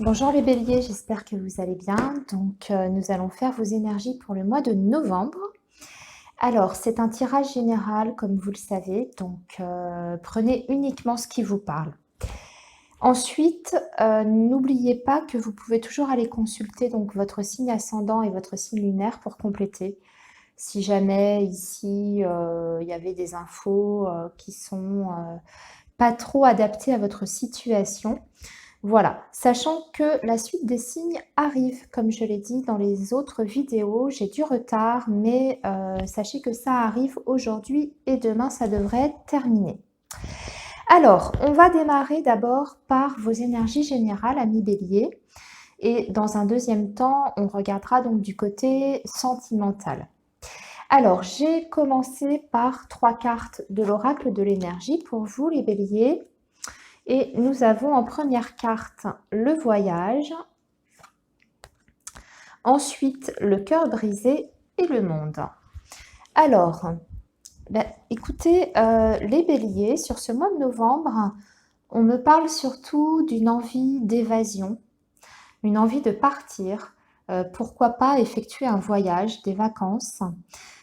Bonjour les béliers, j'espère que vous allez bien. Donc, nous allons faire vos énergies pour le mois de novembre. Alors, c'est un tirage général, comme vous le savez, donc prenez uniquement ce qui vous parle. Ensuite, n'oubliez pas que vous pouvez toujours aller consulter donc votre signe ascendant et votre signe lunaire pour compléter. Si jamais ici, il y avait des infos qui sont pas trop adaptées à votre situation. Voilà, sachant que la suite des signes arrive, comme je l'ai dit dans les autres vidéos, j'ai du retard, mais sachez que ça arrive aujourd'hui et demain, ça devrait être terminé. Alors, on va démarrer d'abord par vos énergies générales, amis bélier, et dans un deuxième temps, on regardera donc du côté sentimental. Alors, j'ai commencé par 3 cartes de l'oracle de l'énergie pour vous, les béliers. Et nous avons en première carte le voyage, ensuite le cœur brisé et le monde. Alors, écoutez, les béliers, sur ce mois de novembre, on me parle surtout d'une envie d'évasion, une envie de partir, pourquoi pas effectuer un voyage, des vacances.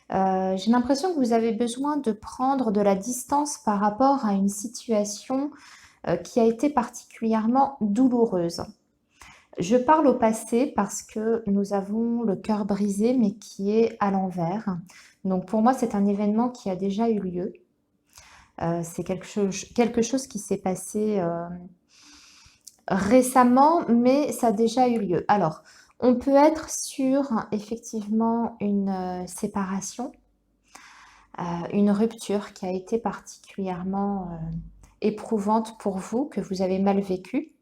J'ai l'impression que vous avez besoin de prendre de la distance par rapport à une situation qui a été particulièrement douloureuse. Je parle au passé parce que nous avons le cœur brisé, mais qui est à l'envers. Donc pour moi, c'est un événement qui a déjà eu lieu. C'est quelque chose qui s'est passé récemment, mais ça a déjà eu lieu. Alors, on peut être sur effectivement une séparation, une rupture qui a été particulièrement éprouvante pour vous, que vous avez mal vécue.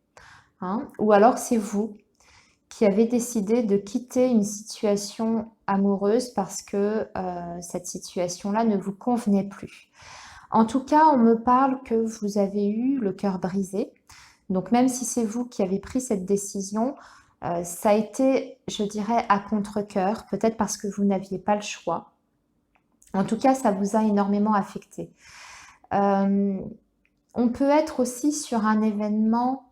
Hein, ou alors c'est vous qui avez décidé de quitter une situation amoureuse parce que cette situation-là ne vous convenait plus. En tout cas, on me parle que vous avez eu le cœur brisé. Donc même si c'est vous qui avez pris cette décision, ça a été, je dirais, à contre-cœur, peut-être parce que vous n'aviez pas le choix. En tout cas, ça vous a énormément affecté. On peut être aussi sur un événement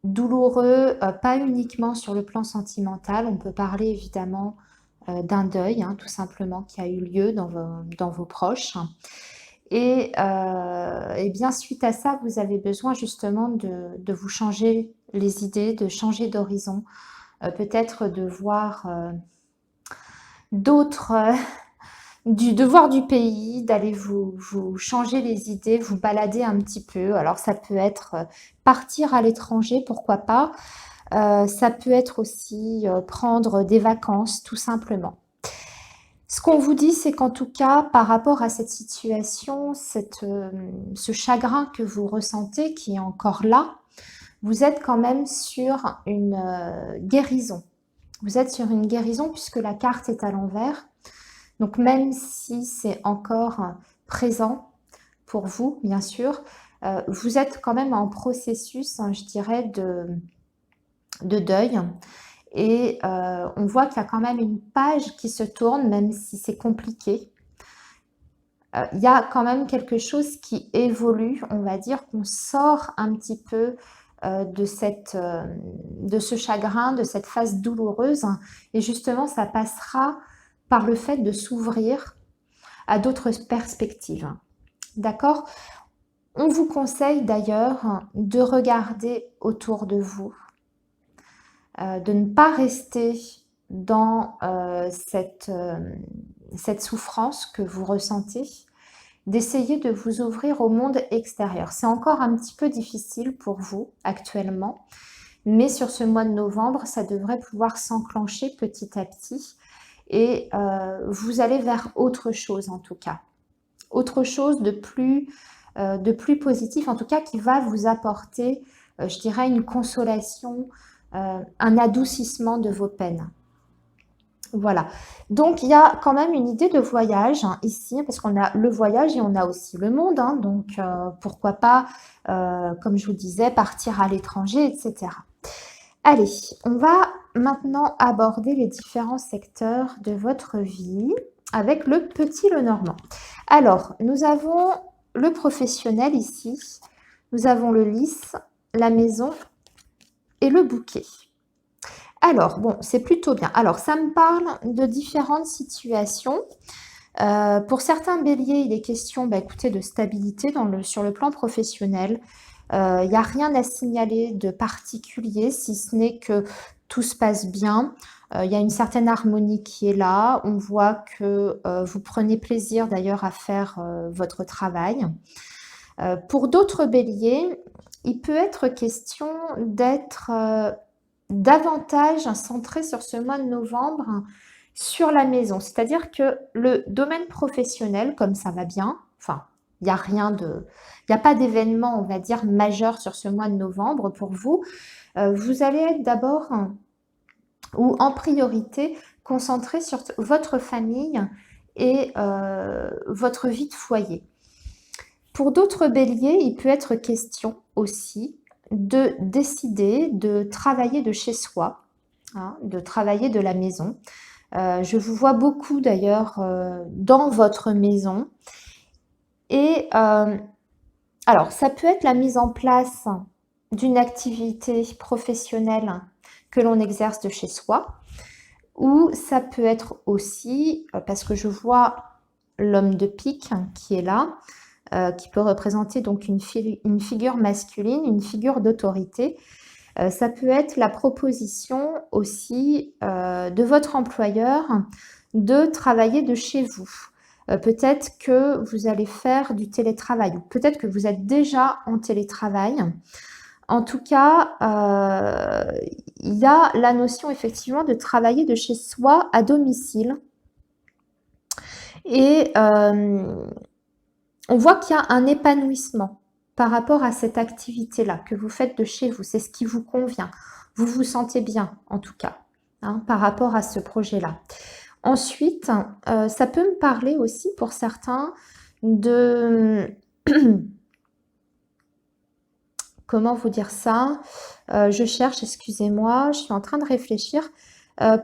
douloureux, pas uniquement sur le plan sentimental. On peut parler évidemment d'un deuil, hein, tout simplement, qui a eu lieu dans vos proches. Et bien, suite à ça, vous avez besoin justement de vous changer les idées, de changer d'horizon, peut-être de voir d'autres de voir du pays, d'aller vous changer les idées, vous balader un petit peu. Alors ça peut être partir à l'étranger, pourquoi pas. Ça peut être aussi prendre des vacances, tout simplement. Ce qu'on vous dit, c'est qu'en tout cas, par rapport à cette situation, ce chagrin que vous ressentez, qui est encore là, vous êtes quand même sur une guérison. Vous êtes sur une guérison puisque la carte est à l'envers. Donc même si c'est encore présent pour vous, bien sûr, vous êtes quand même en processus, hein, je dirais, de deuil. Et on voit qu'il y a quand même une page qui se tourne, même si c'est compliqué. Il y a quand même quelque chose qui évolue, on va dire qu'on sort un petit peu de ce chagrin, de cette phase douloureuse. Et justement, ça passera par le fait de s'ouvrir à d'autres perspectives. D'accord? On vous conseille d'ailleurs de regarder autour de vous, de ne pas rester dans cette souffrance que vous ressentez, d'essayer de vous ouvrir au monde extérieur. C'est encore un petit peu difficile pour vous actuellement, mais sur ce mois de novembre, ça devrait pouvoir s'enclencher petit à petit et vous allez vers autre chose en tout cas. Autre chose de plus positif, en tout cas qui va vous apporter, je dirais, une consolation, un adoucissement de vos peines. Voilà, donc il y a quand même une idée de voyage hein, ici, parce qu'on a le voyage et on a aussi le monde, hein, donc pourquoi pas, comme je vous disais, partir à l'étranger, etc. Allez, on va maintenant aborder les différents secteurs de votre vie avec le petit Lenormand. Alors, nous avons le professionnel ici, nous avons le lys, la maison et le bouquet. Alors, bon, c'est plutôt bien. Alors, ça me parle de différentes situations. Pour certains béliers, il est question, bah, écoutez, de stabilité sur le plan professionnel. Il n'y a rien à signaler de particulier, si ce n'est que tout se passe bien. Il y a une certaine harmonie qui est là. On voit que vous prenez plaisir d'ailleurs à faire votre travail. Pour d'autres béliers, il peut être question d'être davantage centré sur ce mois de novembre sur la maison. C'est-à-dire que le domaine professionnel, comme ça va bien, enfin, il n'y a il n'y a pas d'événement, on va dire, majeur sur ce mois de novembre pour vous. Vous allez être d'abord ou en priorité concentré sur votre famille et votre vie de foyer. Pour d'autres béliers, il peut être question aussi de décider de travailler de chez soi, hein, de travailler de la maison. Je vous vois beaucoup d'ailleurs dans votre maison. Et alors, ça peut être la mise en place d'une activité professionnelle que l'on exerce de chez soi, ou ça peut être aussi, parce que je vois l'homme de pique qui est là, qui peut représenter donc une figure masculine, une figure d'autorité. Ça peut être la proposition aussi de votre employeur de travailler de chez vous. Peut-être que vous allez faire du télétravail, ou peut-être que vous êtes déjà en télétravail. En tout cas, il y a la notion effectivement de travailler de chez soi à domicile. Et on voit qu'il y a un épanouissement par rapport à cette activité-là que vous faites de chez vous. C'est ce qui vous convient. Vous vous sentez bien, en tout cas, hein, par rapport à ce projet-là. Ensuite, ça peut me parler aussi pour certains de... Comment vous dire ça? Je cherche, excusez-moi, je suis en train de réfléchir.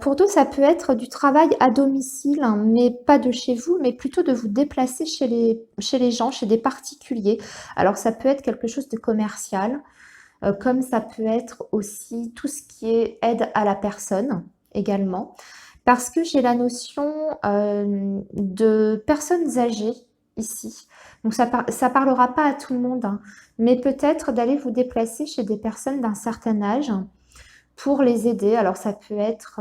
Pour d'autres, ça peut être du travail à domicile, hein, mais pas de chez vous, mais plutôt de vous déplacer chez les gens, chez des particuliers. Alors, ça peut être quelque chose de commercial, comme ça peut être aussi tout ce qui est aide à la personne également. Parce que j'ai la notion de personnes âgées ici. Donc, ça parlera pas à tout le monde, hein, mais peut-être d'aller vous déplacer chez des personnes d'un certain âge pour les aider. Alors, ça peut être,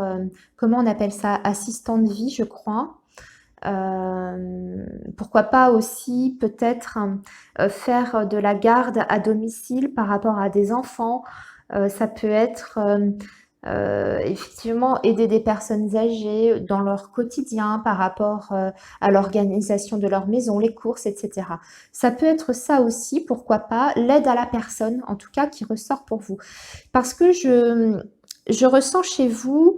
comment on appelle ça? Assistant de vie, je crois. Pourquoi pas aussi peut-être faire de la garde à domicile par rapport à des enfants. Ça peut être effectivement aider des personnes âgées dans leur quotidien par rapport à l'organisation de leur maison, les courses, etc. Ça peut être ça aussi, pourquoi pas, l'aide à la personne, en tout cas, qui ressort pour vous. Parce que je ressens chez vous,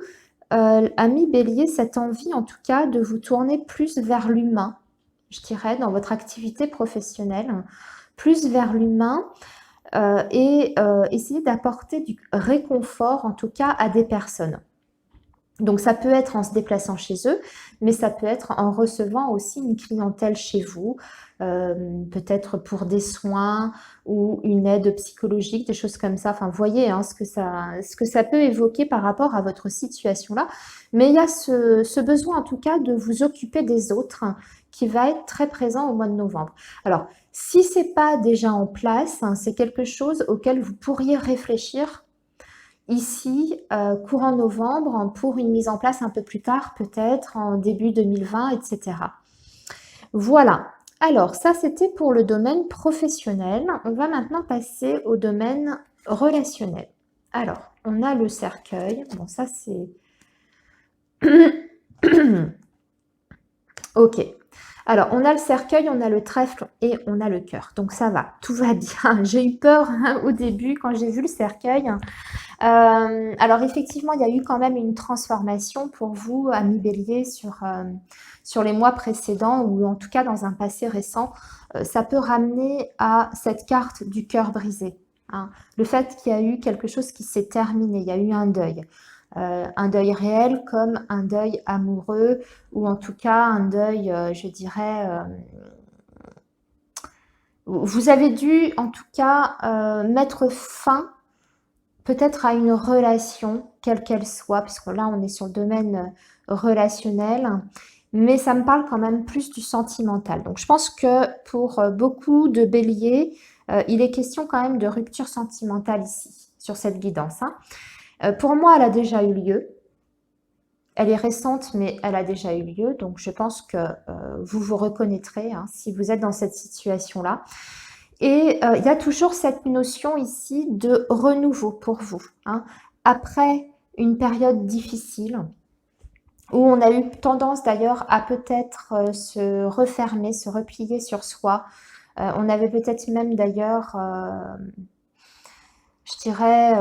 ami Bélier, cette envie, en tout cas, de vous tourner plus vers l'humain, je dirais, dans votre activité professionnelle, plus vers l'humain, et essayer d'apporter du réconfort, en tout cas, à des personnes. Donc, ça peut être en se déplaçant chez eux, mais ça peut être en recevant aussi une clientèle chez vous, peut-être pour des soins ou une aide psychologique, des choses comme ça. Enfin, vous voyez hein, ce que ça peut évoquer par rapport à votre situation-là. Mais il y a ce besoin, en tout cas, de vous occuper des autres qui va être très présent au mois de novembre. Alors, si ce n'est pas déjà en place, hein, c'est quelque chose auquel vous pourriez réfléchir ici, courant novembre, pour une mise en place un peu plus tard, peut-être en début 2020, etc. Voilà. Alors, ça, c'était pour le domaine professionnel. On va maintenant passer au domaine relationnel. Alors, on a le cercueil. Bon, ça, c'est... Ok. Alors, on a le cercueil, on a le trèfle et on a le cœur. Donc, ça va, tout va bien. J'ai eu peur hein, au début quand j'ai vu le cercueil. Alors, effectivement, il y a eu quand même une transformation pour vous, amis Bélier, sur les mois précédents ou en tout cas dans un passé récent. Ça peut ramener à cette carte du cœur brisé. Hein. Le fait qu'il y a eu quelque chose qui s'est terminé, il y a eu un deuil. Un deuil réel comme un deuil amoureux ou en tout cas un deuil, je dirais, vous avez dû en tout cas mettre fin peut-être à une relation, quelle qu'elle soit, puisque là on est sur le domaine relationnel, mais ça me parle quand même plus du sentimental. Donc je pense que pour beaucoup de béliers, il est question quand même de rupture sentimentale ici, sur cette guidance, hein. Pour moi, elle a déjà eu lieu. Elle est récente, mais elle a déjà eu lieu. Donc je pense que vous vous reconnaîtrez, hein, si vous êtes dans cette situation-là. Et il y a toujours cette notion ici de renouveau pour vous, hein. Après une période difficile, où on a eu tendance d'ailleurs à peut-être se refermer, se replier sur soi. On avait peut-être même d'ailleurs, je dirais,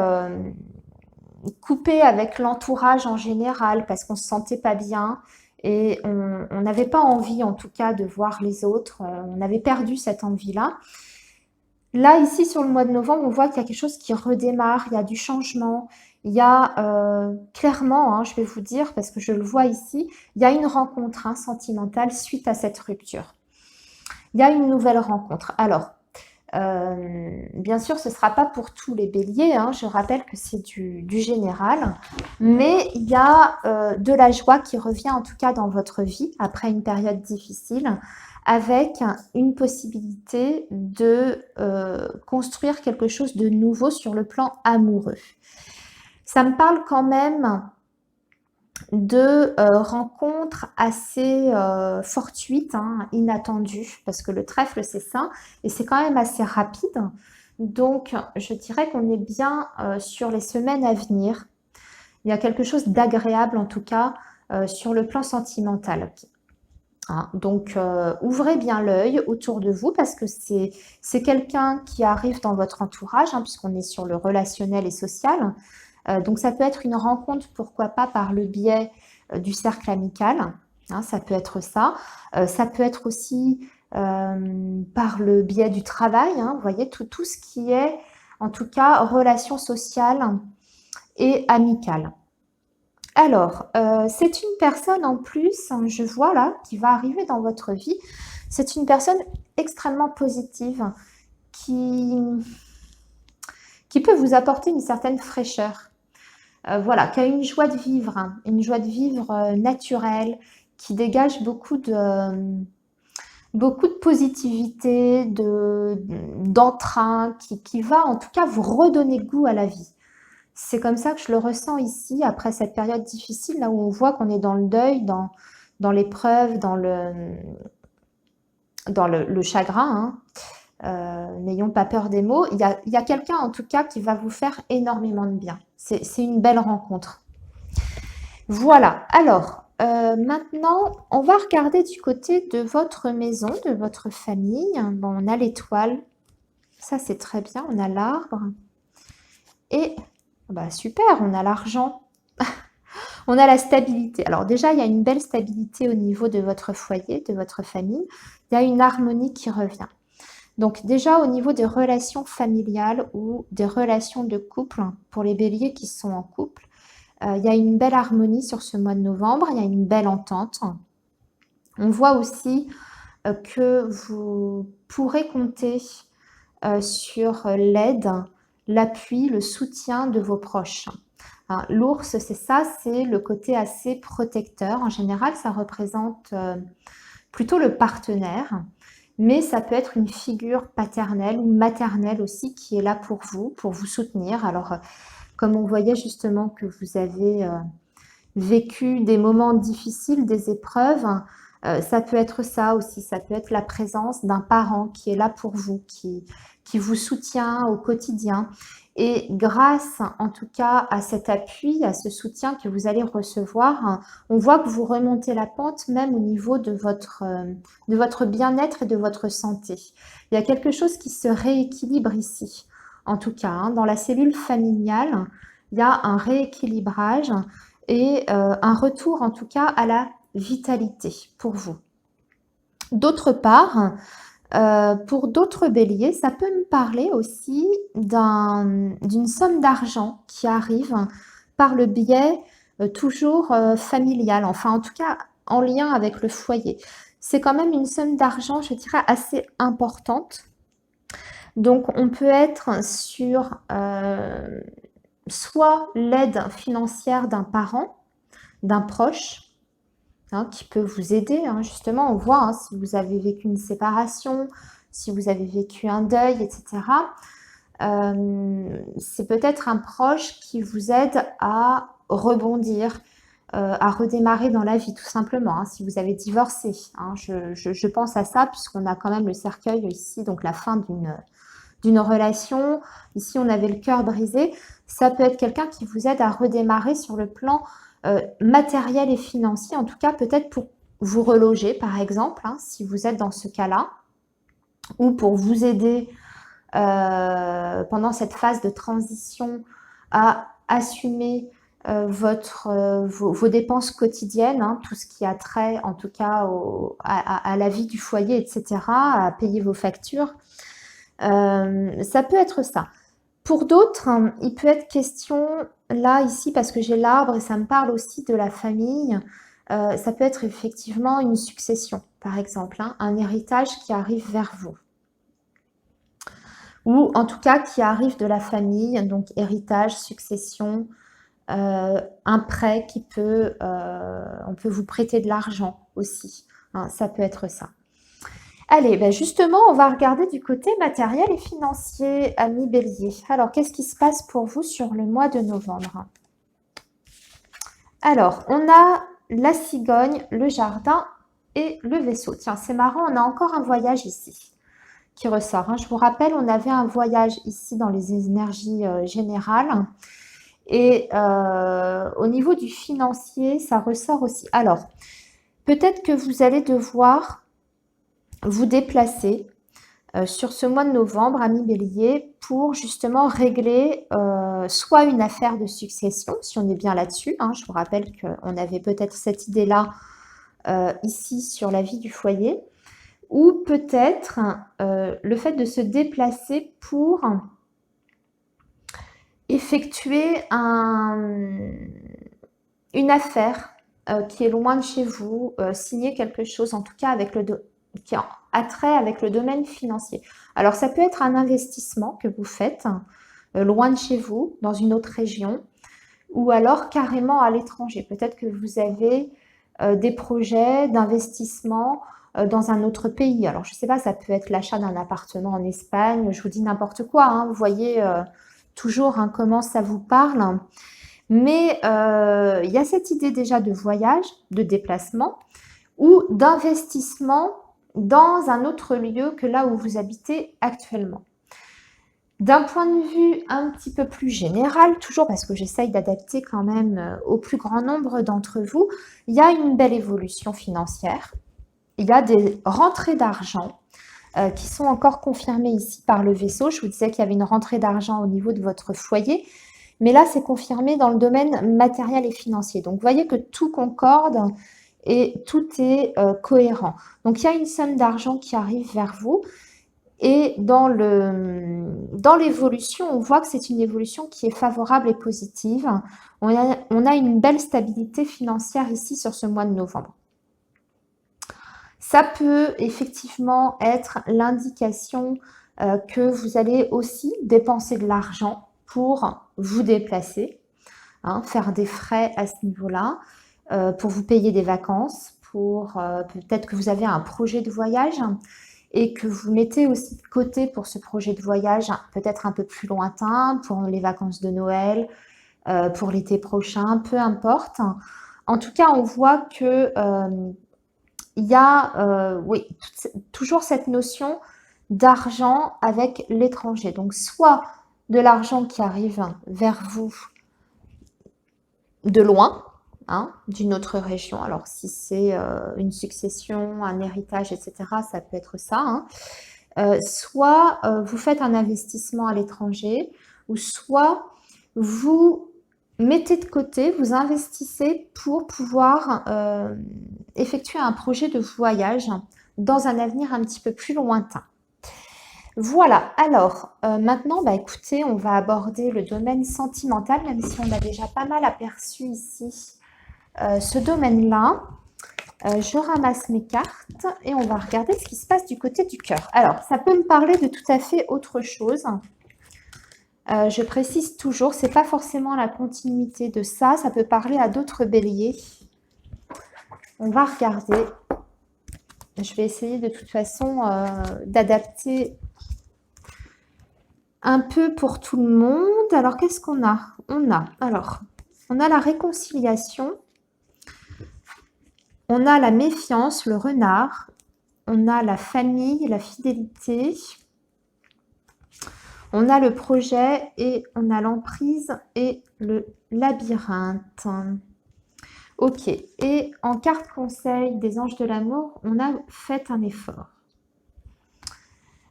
coupé avec l'entourage en général parce qu'on se sentait pas bien et on n'avait pas envie en tout cas de voir les autres. On avait perdu cette envie-là. Là, ici, sur le mois de novembre, on voit qu'il y a quelque chose qui redémarre, il y a du changement, il y a clairement, hein, je vais vous dire, parce que je le vois ici, il y a une rencontre, hein, sentimentale suite à cette rupture. Il y a une nouvelle rencontre. Alors, bien sûr, ce ne sera pas pour tous les béliers, hein, je rappelle que c'est du général, mais il y a de la joie qui revient en tout cas dans votre vie après une période difficile, avec une possibilité de construire quelque chose de nouveau sur le plan amoureux. Ça me parle quand même de rencontres assez fortuites, hein, inattendues, parce que le trèfle c'est ça, et c'est quand même assez rapide. Donc je dirais qu'on est bien sur les semaines à venir. Il y a quelque chose d'agréable en tout cas sur le plan sentimental. Hein, donc ouvrez bien l'œil autour de vous parce que c'est quelqu'un qui arrive dans votre entourage, hein, puisqu'on est sur le relationnel et social. Donc ça peut être une rencontre, pourquoi pas par le biais du cercle amical, hein, ça peut être ça. Ça peut être aussi par le biais du travail, hein, vous voyez, tout ce qui est en tout cas relation sociale et amicale. Alors, c'est une personne en plus, hein, je vois là, qui va arriver dans votre vie. C'est une personne extrêmement positive qui, qui peut vous apporter une certaine fraîcheur. Voilà, qui a une joie de vivre, hein, une joie de vivre naturelle, qui dégage beaucoup de positivité, d'entrain, qui va en tout cas vous redonner goût à la vie. C'est comme ça que je le ressens ici, après cette période difficile, là où on voit qu'on est dans le deuil, dans l'épreuve, dans le chagrin, hein. N'ayons pas peur des mots. Il y a quelqu'un en tout cas qui va vous faire énormément de bien. C'est une belle rencontre. Voilà, alors maintenant on va regarder du côté de votre maison, de votre famille. Bon, on a l'étoile, ça c'est très bien, on a l'arbre et bah, super, on a l'argent. On a la stabilité. Alors déjà, il y a une belle stabilité au niveau de votre foyer, de votre famille. Il y a une harmonie qui revient. Donc déjà, au niveau des relations familiales ou des relations de couple, pour les béliers qui sont en couple, il y a une belle harmonie sur ce mois de novembre, il y a une belle entente. On voit aussi que vous pourrez compter sur l'aide, l'appui, le soutien de vos proches. Hein, l'ours, c'est ça, c'est le côté assez protecteur. En général, ça représente plutôt le partenaire, mais ça peut être une figure paternelle ou maternelle aussi qui est là pour vous soutenir. Alors, comme on voyait justement que vous avez vécu des moments difficiles, des épreuves, ça peut être ça aussi, ça peut être la présence d'un parent qui est là pour vous, qui vous soutient au quotidien. Et grâce, en tout cas, à cet appui, à ce soutien que vous allez recevoir, on voit que vous remontez la pente même au niveau de votre bien-être et de votre santé. Il y a quelque chose qui se rééquilibre ici. En tout cas, hein, dans la cellule familiale, il y a un rééquilibrage et un retour en tout cas à la vitalité pour vous. D'autre part, pour d'autres béliers, ça peut me parler aussi d'une somme d'argent qui arrive par le biais toujours familial, enfin en tout cas en lien avec le foyer. C'est quand même une somme d'argent, je dirais, assez importante. Donc on peut être sur soit l'aide financière d'un parent, d'un proche, qui peut vous aider, justement, on voit, si vous avez vécu une séparation, si vous avez vécu un deuil, etc. C'est peut-être un proche qui vous aide à rebondir, à redémarrer dans la vie, tout simplement, si vous avez divorcé. Je pense à ça, puisqu'on a quand même le cercueil ici, donc la fin d'une relation. Ici, on avait le cœur brisé. Ça peut être quelqu'un qui vous aide à redémarrer sur le plan matériel et financier, en tout cas peut-être pour vous reloger, par exemple, si vous êtes dans ce cas-là, ou pour vous aider pendant cette phase de transition à assumer vos dépenses quotidiennes, tout ce qui a trait en tout cas à la vie du foyer, etc., à payer vos factures. Ça peut être ça. Pour d'autres, il peut être question, là, ici, parce que j'ai l'arbre et ça me parle aussi de la famille, ça peut être effectivement une succession, par exemple, un héritage qui arrive vers vous. Ou en tout cas qui arrive de la famille, donc héritage, succession, un prêt qui peut, on peut vous prêter de l'argent aussi, ça peut être ça. Allez, justement, on va regarder du côté matériel et financier, amis Bélier. Alors, qu'est-ce qui se passe pour vous sur le mois de novembre? Alors, on a la cigogne, le jardin et le vaisseau. Tiens, c'est marrant, on a encore un voyage ici qui ressort. Je vous rappelle, on avait un voyage ici dans les énergies générales. Et au niveau du financier, ça ressort aussi. Alors, peut-être que vous allez devoir vous déplacer sur ce mois de novembre, amis Bélier, pour justement régler soit une affaire de succession, si on est bien là-dessus. Je vous rappelle qu'on avait peut-être cette idée-là ici sur la vie du foyer, ou peut-être le fait de se déplacer pour effectuer une affaire qui est loin de chez vous, signer quelque chose, en tout cas avec qui a trait avec le domaine financier. Alors, ça peut être un investissement que vous faites loin de chez vous, dans une autre région, ou alors carrément à l'étranger. Peut-être que vous avez des projets d'investissement dans un autre pays. Alors, je ne sais pas, ça peut être l'achat d'un appartement en Espagne, je vous dis n'importe quoi, vous voyez toujours comment ça vous parle. Mais il y a cette idée déjà de voyage, de déplacement ou d'investissement dans un autre lieu que là où vous habitez actuellement. D'un point de vue un petit peu plus général, toujours parce que j'essaye d'adapter quand même au plus grand nombre d'entre vous, il y a une belle évolution financière. Il y a des rentrées d'argent qui sont encore confirmées ici par le vaisseau. Je vous disais qu'il y avait une rentrée d'argent au niveau de votre foyer. Mais là, c'est confirmé dans le domaine matériel et financier. Donc, vous voyez que tout concorde et tout est cohérent. Donc, il y a une somme d'argent qui arrive vers vous. Et dans l'évolution, on voit que c'est une évolution qui est favorable et positive. On a une belle stabilité financière ici sur ce mois de novembre. Ça peut effectivement être l'indication que vous allez aussi dépenser de l'argent pour vous déplacer, faire des frais à ce niveau-là, pour vous payer des vacances, pour peut-être que vous avez un projet de voyage et que vous mettez aussi de côté pour ce projet de voyage peut-être un peu plus lointain, pour les vacances de Noël, pour l'été prochain, peu importe. En tout cas, on voit que il y a oui, toujours cette notion d'argent avec l'étranger. Donc, soit de l'argent qui arrive vers vous de loin, d'une autre région. Alors, si c'est une succession, un héritage, etc., ça peut être ça. Soit vous faites un investissement à l'étranger, ou soit vous mettez de côté, vous investissez pour pouvoir effectuer un projet de voyage dans un avenir un petit peu plus lointain. Voilà, alors maintenant, écoutez, on va aborder le domaine sentimental, même si on a déjà pas mal aperçu ici ce domaine-là. Je ramasse mes cartes et on va regarder ce qui se passe du côté du cœur. Alors, ça peut me parler de tout à fait autre chose. Je précise toujours, c'est pas forcément la continuité de ça, ça peut parler à d'autres béliers. On va regarder. Je vais essayer de toute façon d'adapter un peu pour tout le monde. Alors, qu'est-ce qu'on a? On a la réconciliation, on a la méfiance, le renard, on a la famille, la fidélité, on a le projet et on a l'emprise et le labyrinthe. Ok, et en carte conseil des anges de l'amour, on a fait un effort.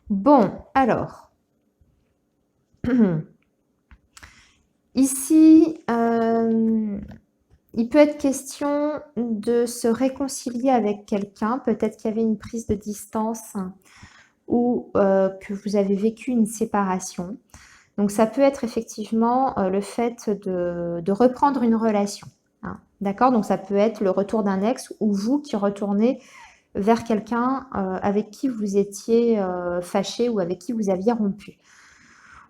Bon, alors, ici, il peut être question de se réconcilier avec quelqu'un. Peut-être qu'il y avait une prise de distance ou que vous avez vécu une séparation. Donc, ça peut être effectivement le fait de reprendre une relation. Hein, d'accord? Donc, ça peut être le retour d'un ex ou vous qui retournez vers quelqu'un avec qui vous étiez fâché ou avec qui vous aviez rompu.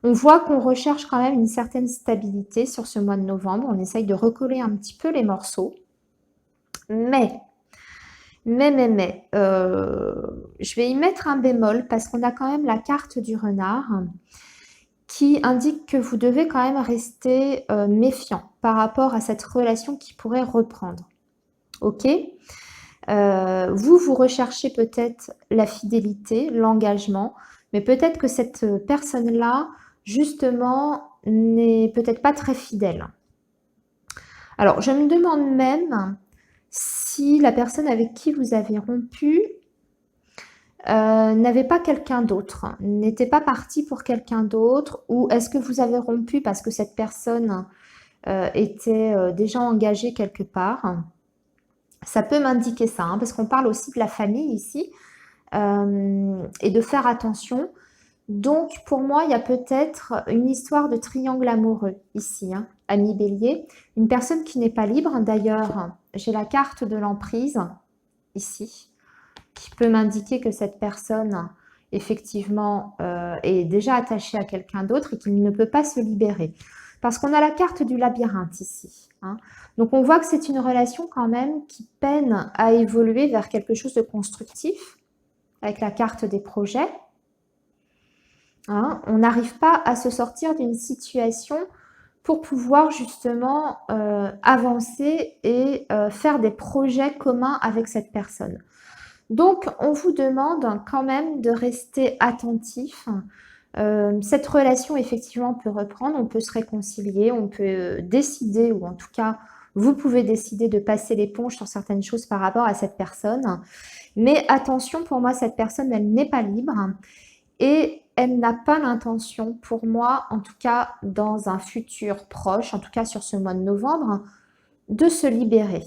On voit qu'on recherche quand même une certaine stabilité sur ce mois de novembre. On essaye de recoller un petit peu les morceaux. Mais, je vais y mettre un bémol parce qu'on a quand même la carte du renard qui indique que vous devez quand même rester méfiant par rapport à cette relation qui pourrait reprendre. Ok? Vous recherchez peut-être la fidélité, l'engagement, mais peut-être que cette personne-là, justement, n'est peut-être pas très fidèle. Alors, je me demande même si la personne avec qui vous avez rompu n'avait pas quelqu'un d'autre, n'était pas parti pour quelqu'un d'autre, ou est-ce que vous avez rompu parce que cette personne était déjà engagée quelque part? Ça peut m'indiquer ça, hein, parce qu'on parle aussi de la famille ici, et de faire attention. Donc, pour moi, il y a peut-être une histoire de triangle amoureux ici, hein, ami Bélier. Une personne qui n'est pas libre. D'ailleurs, j'ai la carte de l'emprise ici, qui peut m'indiquer que cette personne, effectivement, est déjà attachée à quelqu'un d'autre et qu'il ne peut pas se libérer. Parce qu'on a la carte du labyrinthe ici. Hein. Donc, on voit que c'est une relation quand même qui peine à évoluer vers quelque chose de constructif, avec la carte des projets. Hein, on n'arrive pas à se sortir d'une situation pour pouvoir justement avancer et faire des projets communs avec cette personne. Donc, on vous demande quand même de rester attentif. Cette relation, effectivement, peut reprendre, on peut se réconcilier, on peut décider, ou en tout cas, vous pouvez décider de passer l'éponge sur certaines choses par rapport à cette personne. Mais attention, pour moi, cette personne, elle n'est pas libre et elle n'a pas l'intention, pour moi, en tout cas dans un futur proche, en tout cas sur ce mois de novembre, de se libérer.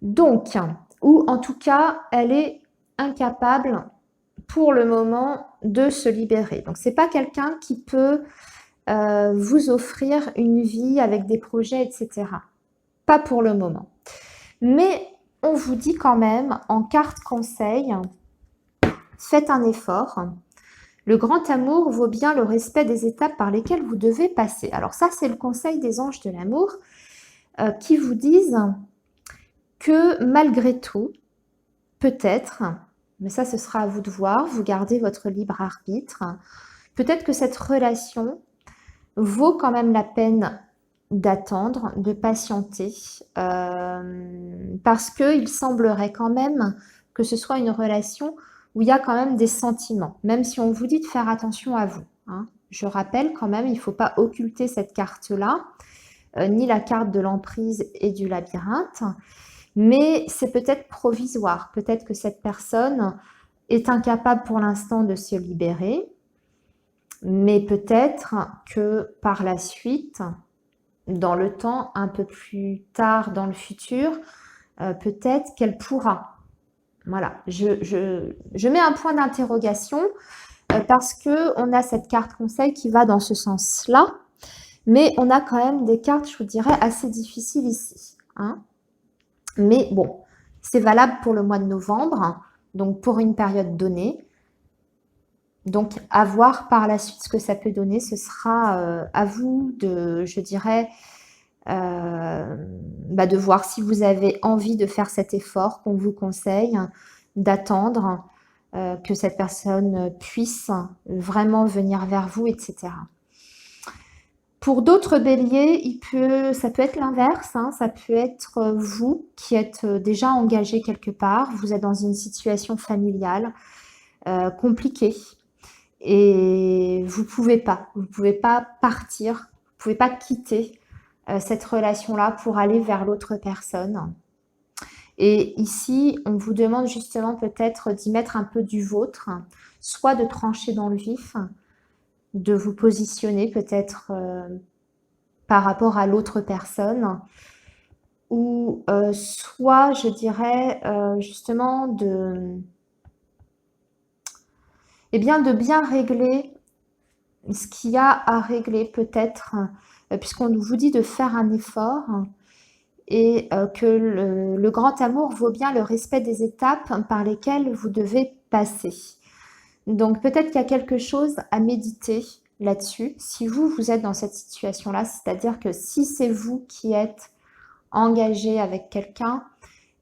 Donc, ou en tout cas, elle est incapable pour le moment de se libérer. Donc, c'est pas quelqu'un qui peut vous offrir une vie avec des projets, etc. Pas pour le moment. Mais on vous dit quand même, en carte conseil, faites un effort. Le grand amour vaut bien le respect des étapes par lesquelles vous devez passer. Alors ça, c'est le conseil des anges de l'amour qui vous disent que malgré tout, peut-être, mais ça, ce sera à vous de voir, vous gardez votre libre arbitre, peut-être que cette relation vaut quand même la peine d'attendre, de patienter, parce qu'il semblerait quand même que ce soit une relation où il y a quand même des sentiments, même si on vous dit de faire attention à vous. Hein. Je rappelle quand même, il ne faut pas occulter cette carte-là, ni la carte de l'emprise et du labyrinthe, mais c'est peut-être provisoire. Peut-être que cette personne est incapable pour l'instant de se libérer, mais peut-être que par la suite, dans le temps, un peu plus tard dans le futur, peut-être qu'elle pourra. Voilà, je mets un point d'interrogation parce qu'on a cette carte conseil qui va dans ce sens-là, mais on a quand même des cartes, je vous dirais, assez difficiles ici. Hein. Mais bon, c'est valable pour le mois de novembre, donc pour une période donnée. Donc, à voir par la suite ce que ça peut donner. Ce sera à vous de, je dirais, de voir si vous avez envie de faire cet effort qu'on vous conseille, d'attendre que cette personne puisse vraiment venir vers vous, etc. Pour d'autres béliers, ça peut être l'inverse, hein, ça peut être vous qui êtes déjà engagé quelque part, vous êtes dans une situation familiale compliquée et vous pouvez pas partir, vous pouvez pas quitter cette relation-là pour aller vers l'autre personne. Et ici, on vous demande justement peut-être d'y mettre un peu du vôtre, soit de trancher dans le vif, de vous positionner peut-être par rapport à l'autre personne, ou soit, je dirais, justement de bien régler ce qu'il y a à régler peut-être, puisqu'on vous dit de faire un effort et que le grand amour vaut bien le respect des étapes par lesquelles vous devez passer. Donc peut-être qu'il y a quelque chose à méditer là-dessus. Si vous êtes dans cette situation-là, c'est-à-dire que si c'est vous qui êtes engagé avec quelqu'un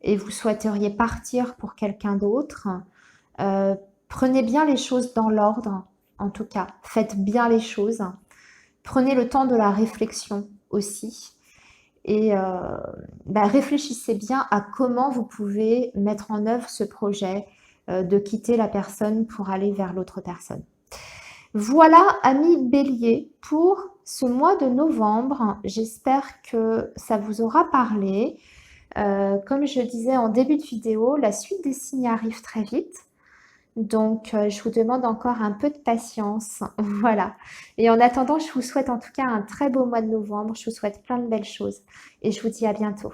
et vous souhaiteriez partir pour quelqu'un d'autre, prenez bien les choses dans l'ordre, en tout cas. Faites bien les choses. Prenez le temps de la réflexion aussi. Et réfléchissez bien à comment vous pouvez mettre en œuvre ce projet de quitter la personne pour aller vers l'autre personne. Voilà, amis Bélier, pour ce mois de novembre. J'espère que ça vous aura parlé. Comme je disais en début de vidéo, la suite des signes arrive très vite. Donc, je vous demande encore un peu de patience. Voilà. Et en attendant, je vous souhaite en tout cas un très beau mois de novembre. Je vous souhaite plein de belles choses. Et je vous dis à bientôt.